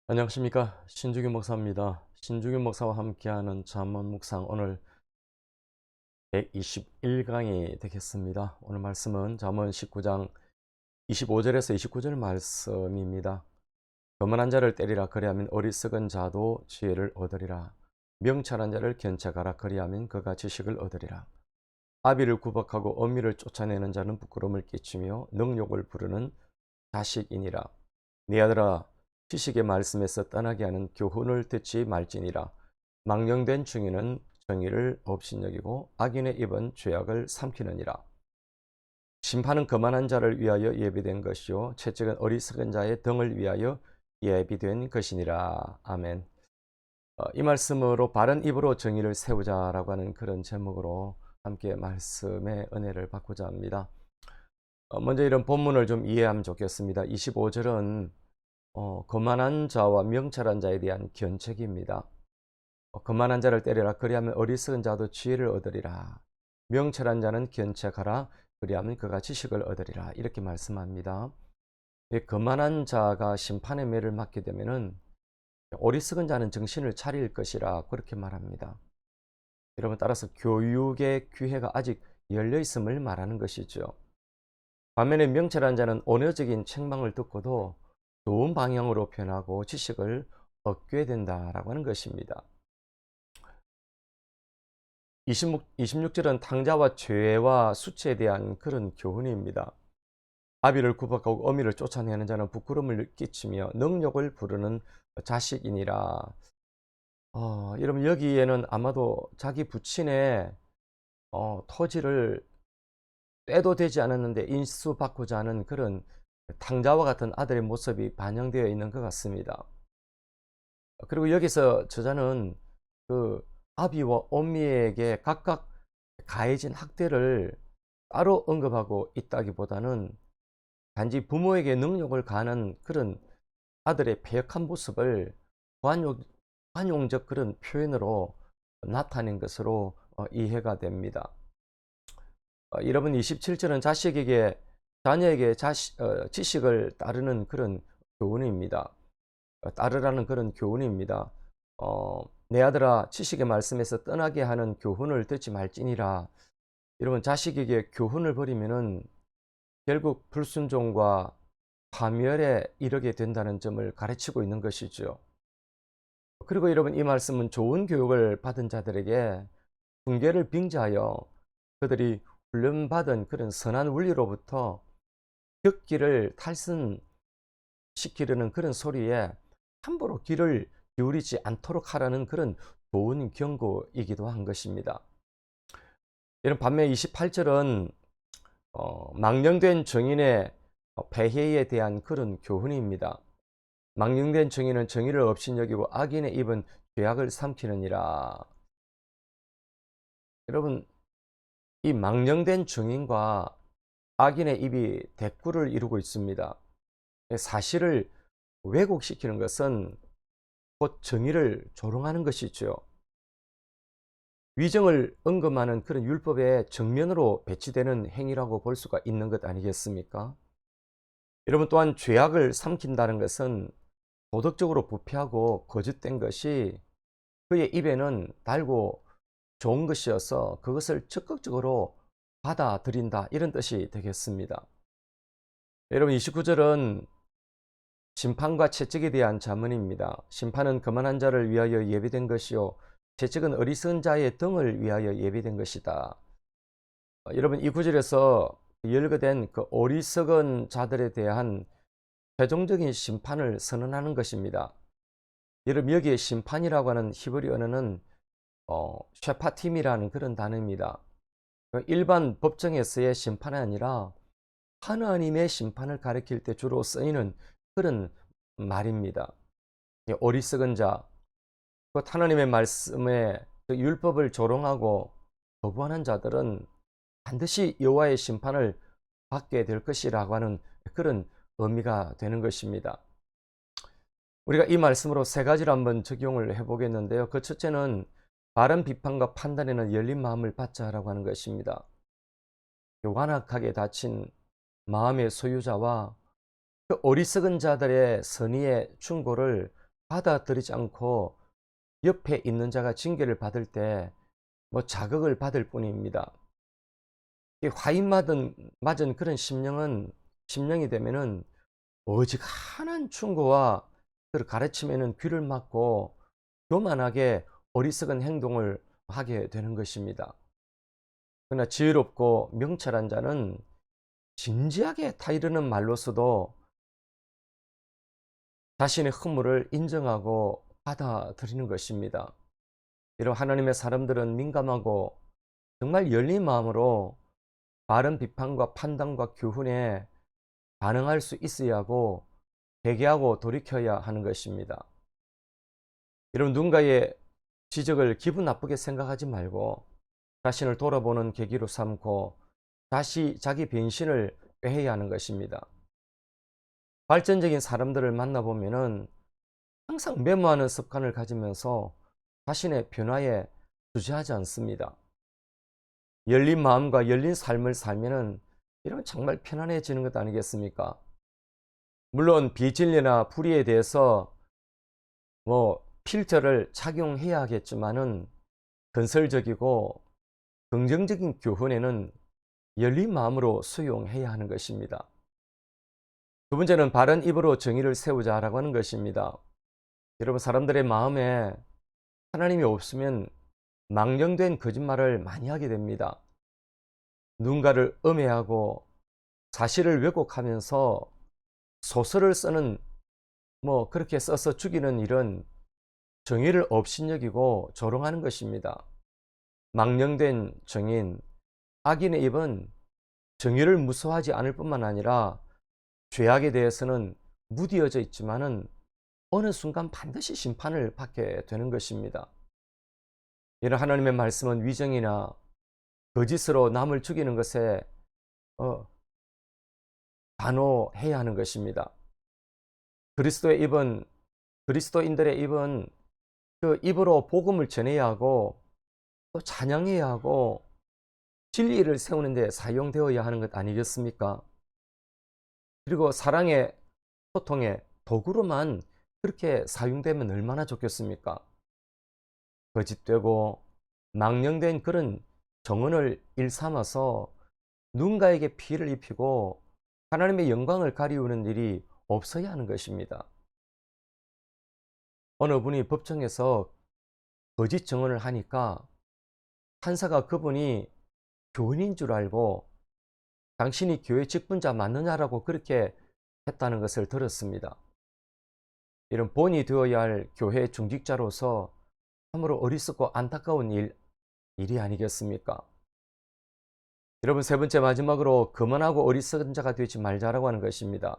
안녕하십니까, 신주균 목사입니다. 신주균 목사와 함께하는 잠언 묵상, 오늘 121강이 되겠습니다. 오늘 말씀은 잠언 19장 25절에서 29절 말씀입니다. 거만한 자를 때리라, 그리하면 어리석은 자도 지혜를 얻으리라. 명철한 자를 견책하라, 그리하면 그가 지식을 얻으리라. 아비를 구박하고 어미를 쫓아내는 자는 부끄러움을 끼치며 능욕을 부르는 자식이니라. 네 아들아, 지식의 말씀에서 떠나게 하는 교훈을 듣지 말지니라. 망령된 중인은 정의를 업신여기고 악인의 입은 죄악을 삼키느니라. 심판은 거만한 자를 위하여 예비된 것이요 채찍은 어리석은 자의 등을 위하여 예비된 것이니라. 아멘. 이 말씀으로 바른 입으로 정의를 세우자라고 하는 그런 제목으로 함께 말씀의 은혜를 받고자 합니다. 먼저 이런 본문을 좀 이해하면 좋겠습니다. 25절은 거만한 자와 명철한 자에 대한 견책입니다. 거만한 자를 때리라, 그리하면 어리석은 자도 지혜를 얻으리라. 명철한 자는 견책하라, 그리하면 그가 지식을 얻으리라. 이렇게 말씀합니다. 거만한 자가 심판의 매를 맞게 되면은 어리석은 자는 정신을 차릴 것이라, 그렇게 말합니다. 여러분, 따라서 교육의 기회가 아직 열려 있음을 말하는 것이죠. 반면에 명철한 자는 언어적인 책망을 듣고도 좋은 방향으로 변하고 지식을 얻게 된다라고 하는 것입니다. 26절은 탕자와 죄와 수치에 대한 그런 교훈입니다. 아비를 구박하고 어미를 쫓아내는 자는 부끄러움을 끼치며 능욕을 부르는 자식이니라. 여러분, 여기에는 아마도 자기 부친의 토지를 떼도 되지 않았는데 인수받고자 하는 그런 탕자와 같은 아들의 모습이 반영되어 있는 것 같습니다. 그리고 여기서 저자는 그 아비와 어미에게 각각 가해진 학대를 따로 언급하고 있다기보다는 단지 부모에게 능욕을 가하는 그런 아들의 패역한 모습을 관용적 그런 표현으로 나타낸 것으로 이해가 됩니다. 여러분, 27절은 자녀에게 지식을 따르는 그런 교훈입니다. 따르라는 그런 교훈입니다. 내 아들아, 지식의 말씀에서 떠나게 하는 교훈을 듣지 말지니라. 여러분, 자식에게 교훈을 버리면은 결국 불순종과 파멸에 이르게 된다는 점을 가르치고 있는 것이죠. 그리고 여러분, 이 말씀은 좋은 교육을 받은 자들에게 훈계를 빙자하여 그들이 훈련받은 그런 선한 원리로부터 격기를 탈선시키려는 그런 소리에 함부로 귀를 기울이지 않도록 하라는 그런 좋은 경고이기도 한 것입니다. 이런 반면 28절은 망령된 증인의 배회에 대한 그런 교훈입니다. 망령된 증인은 정의를 업신여기고 악인의 입은 죄악을 삼키느니라. 여러분, 이 망령된 증인과 악인의 입이 대꾸를 이루고 있습니다. 사실을 왜곡시키는 것은 곧 정의를 조롱하는 것이죠. 위정을 언급하는 그런 율법의 정면으로 배치되는 행위라고 볼 수가 있는 것 아니겠습니까? 여러분, 또한 죄악을 삼킨다는 것은 도덕적으로 부패하고 거짓된 것이 그의 입에는 달고 좋은 것이어서 그것을 적극적으로 받아들인다, 이런 뜻이 되겠습니다. 여러분, 29절은 심판과 채찍에 대한 잠언입니다. 심판은 거만한 자를 위하여 예비된 것이요 채찍은 어리석은 자의 등을 위하여 예비된 것이다. 여러분, 이 구절에서 열거된 그 어리석은 자들에 대한 최종적인 심판을 선언하는 것입니다. 여러분, 여기에 심판이라고 하는 히브리어는 쉐파팀이라는 그런 단어입니다. 일반 법정에서의 심판이 아니라 하나님의 심판을 가리킬 때 주로 쓰이는 그런 말입니다. 어리석은 자, 하나님의 말씀에 율법을 조롱하고 거부하는 자들은 반드시 여호와의 심판을 받게 될 것이라고 하는 그런 의미가 되는 것입니다. 우리가 이 말씀으로 세 가지를 한번 적용을 해보겠는데요. 그 첫째는 바른 비판과 판단에는 열린 마음을 받자라고 하는 것입니다. 완악하게 다친 마음의 소유자와 그 어리석은 자들의 선의의 충고를 받아들이지 않고 옆에 있는 자가 징계를 받을 때 자극을 받을 뿐입니다. 이 화인 맞은 그런 심령이 되면은 어지간한 충고와 그 가르침에는 귀를 막고 교만하게 어리석은 행동을 하게 되는 것입니다. 그러나 지혜롭고 명철한 자는 진지하게 타이르는 말로서도 자신의 허물을 인정하고 받아들이는 것입니다. 이런 하나님의 사람들은 민감하고 정말 열린 마음으로 바른 비판과 판단과 교훈에 반응할 수 있어야 하고 회개하고 돌이켜야 하는 것입니다. 여러분, 누군가의 지적을 기분 나쁘게 생각하지 말고 자신을 돌아보는 계기로 삼고 다시 자기 변신을 회해야 하는 것입니다. 발전적인 사람들을 만나보면은 항상 메모하는 습관을 가지면서 자신의 변화에 주저하지 않습니다. 열린 마음과 열린 삶을 살면은 이러면 정말 편안해지는 것 아니겠습니까? 물론 비진리나 불의에 대해서 필터를 착용해야 하겠지만은 건설적이고 긍정적인 교훈에는 열린 마음으로 수용해야 하는 것입니다. 두 번째는 바른 입으로 정의를 세우자라고 하는 것입니다. 여러분, 사람들의 마음에 하나님이 없으면 망령된 거짓말을 많이 하게 됩니다. 누군가를 음해하고 사실을 왜곡하면서 소설을 쓰는 그렇게 써서 죽이는 일은 정의를 업신여기고 조롱하는 것입니다. 망령된 정인, 악인의 입은 정의를 무서워하지 않을 뿐만 아니라 죄악에 대해서는 무디어져 있지만은 어느 순간 반드시 심판을 받게 되는 것입니다. 이런 하나님의 말씀은 위정이나 거짓으로 남을 죽이는 것에 단호해야 하는 것입니다. 그리스도인들의 입은 그 입으로 복음을 전해야 하고 또 찬양해야 하고 진리를 세우는 데 사용되어야 하는 것 아니겠습니까? 그리고 사랑의 소통의 도구로만 그렇게 사용되면 얼마나 좋겠습니까? 거짓되고 망령된 그런 정언을 일삼아서 누군가에게 피해를 입히고 하나님의 영광을 가리우는 일이 없어야 하는 것입니다. 어느 분이 법정에서 거짓 정언을 하니까 판사가 그분이 교인인 줄 알고 당신이 교회 직분자 맞느냐라고 그렇게 했다는 것을 들었습니다. 이런 본이 되어야 할 교회 중직자로서 참으로 어리석고 안타까운 일이 아니겠습니까? 여러분, 세 번째 마지막으로 거만하고 어리석은 자가 되지 말자라고 하는 것입니다.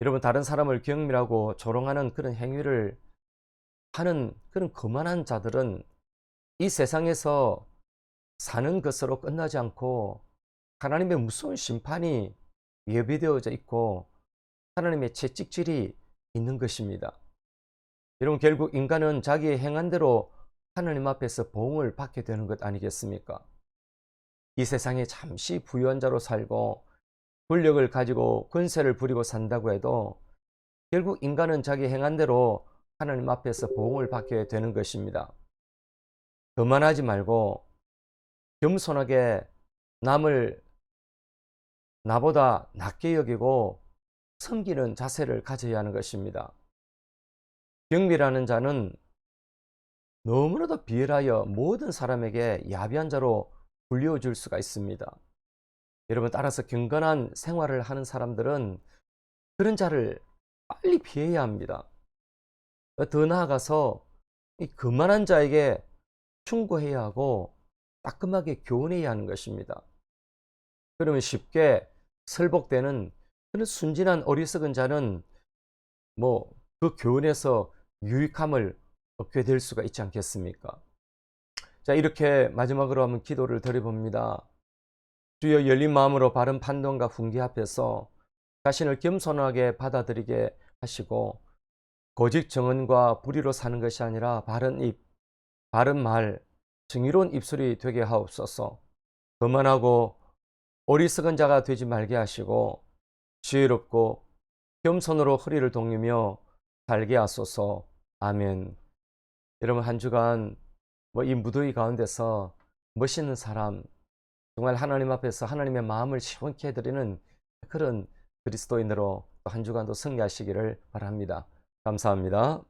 여러분, 다른 사람을 경멸하고 조롱하는 그런 행위를 하는 그런 거만한 자들은 이 세상에서 사는 것으로 끝나지 않고 하나님의 무서운 심판이 예비되어져 있고 하나님의 채찍질이 있는 것입니다. 여러분, 결국 인간은 자기의 행한 대로 하나님 앞에서 보응을 받게 되는 것 아니겠습니까? 이 세상에 잠시 부유한 자로 살고 권력을 가지고 권세를 부리고 산다고 해도 결국 인간은 자기 행한 대로 하나님 앞에서 보응을 받게 되는 것입니다. 거만하지 말고 겸손하게 남을 나보다 낮게 여기고 섬기는 자세를 가져야 하는 것입니다. 경비라는 자는 너무나도 비열하여 모든 사람에게 야비한 자로 불리워질 수가 있습니다. 여러분, 따라서 경건한 생활을 하는 사람들은 그런 자를 빨리 피해야 합니다. 더 나아가서 이 거만한 자에게 충고해야 하고 따끔하게 교훈해야 하는 것입니다. 그러면 쉽게 설복되는 그런 순진한 어리석은 자는 그 교훈에서 유익함을 얻게 될 수가 있지 않겠습니까? 자, 이렇게 마지막으로 한번 기도를 드려봅니다. 주여, 열린 마음으로 바른 판단과 훈계 앞에서 자신을 겸손하게 받아들이게 하시고 고직 정언과 불의로 사는 것이 아니라 바른 입, 바른 말, 정의로운 입술이 되게 하옵소서. 거만하고 어리석은 자가 되지 말게 하시고 지혜롭고 겸손으로 허리를 동이며 살게 하소서. 아멘. 여러분 한 주간 이 무더위 가운데서 멋있는 사람, 정말 하나님 앞에서 하나님의 마음을 시원케 해드리는 그런 그리스도인으로 또 한 주간도 승리하시기를 바랍니다. 감사합니다.